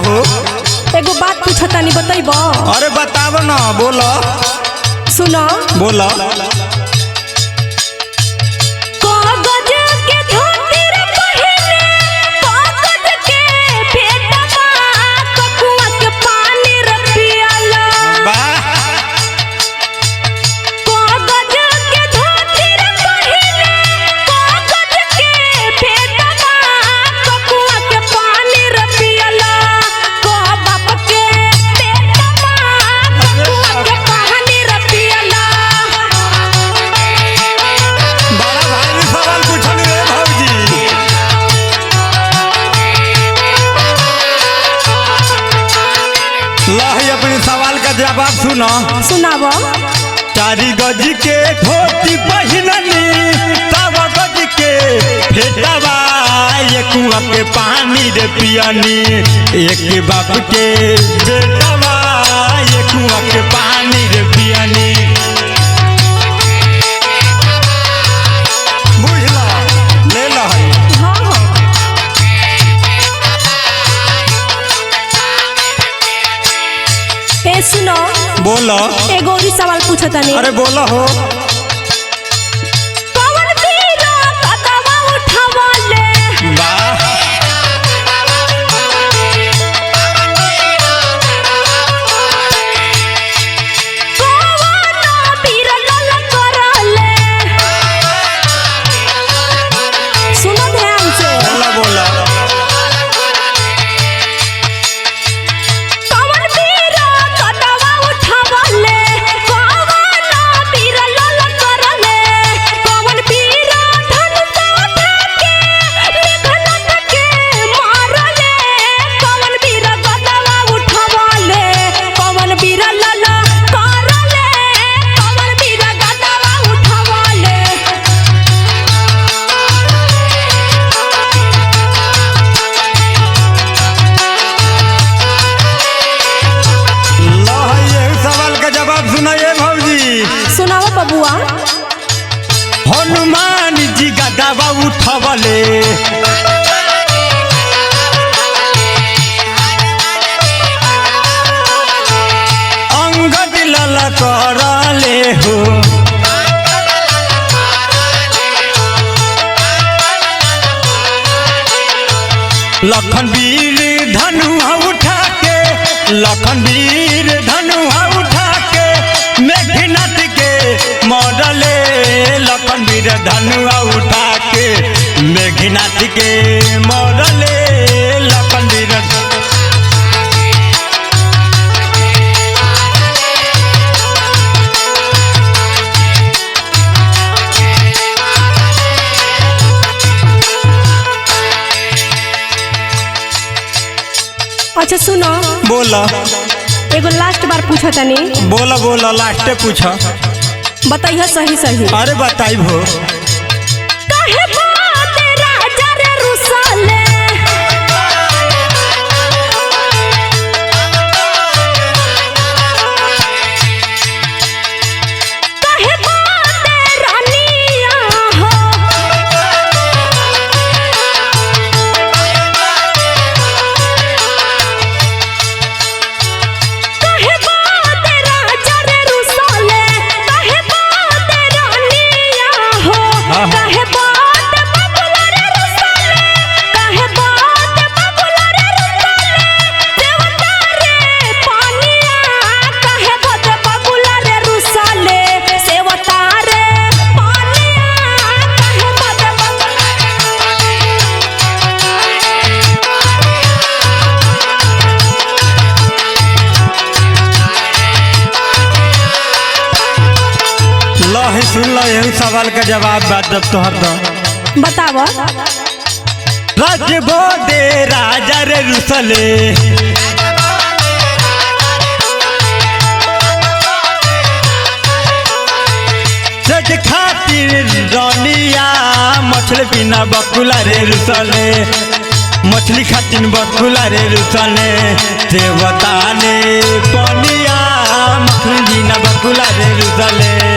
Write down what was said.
हो? एगो बात पूछो तनी बतैब? अरे बताव ना, बोलो। सुनो बोलो। जवाब सुनो। सुनाव। 4 गज के धोती पहिननी, तब गज के फेटवा, एक कुआं के पानी रे पियनी, एक बाप के बेटवा, एक कुआं के पानी रे पियनी। बुझला? ले लो। हाँ हाँ। ए सुनो। बोलो। एगो और सवाल पूछो तनी। अरे बोलो हो। कौन बीरा कदवा उठावले? वाह। कौन बीरा लल करले? सुनो ध्यान से। बोला बोला। सुनाओ बबुआ। हनुमान जी गदवा उठवले, अंगद लल करले हो, लखन वीर धनुआ उठा के, लखन वीर धनुआ उठा के, मेघनाथ के मरले, लखन वीर धनुआ उठा के, मेघनाथ के मरले, लखन वीर। अच्छा सुनो। बोला। एगो लास्ट बार पूछो तनी। बोला बोला, लास्ट पूछो। बताइए सही सही। अरे बताई भो। काहे बात राजा रे रुसले? काहे बात रानिया हो? काहे बात राजा रे रुसले? काहे बात रानिया हो? काहे बात बबुला रे रुसले? काहे बात बबुला रे रुसले? देवता रे पानिया, काहे बात बबुला रे रुसले? सेवता रे पानिया, काहे बात बबुला रे लही सुन लो, यही सवाल का जवाब बात जब तोहर दो। बताव। राजबो दे राजा रे रुसले, सज खातिर रानिया, मछली बिना बकुला रे रुसले, मछली खातिर बकुला रे रुसले, देवता ने पनिया, मछली बिना बकुला रे रुसले।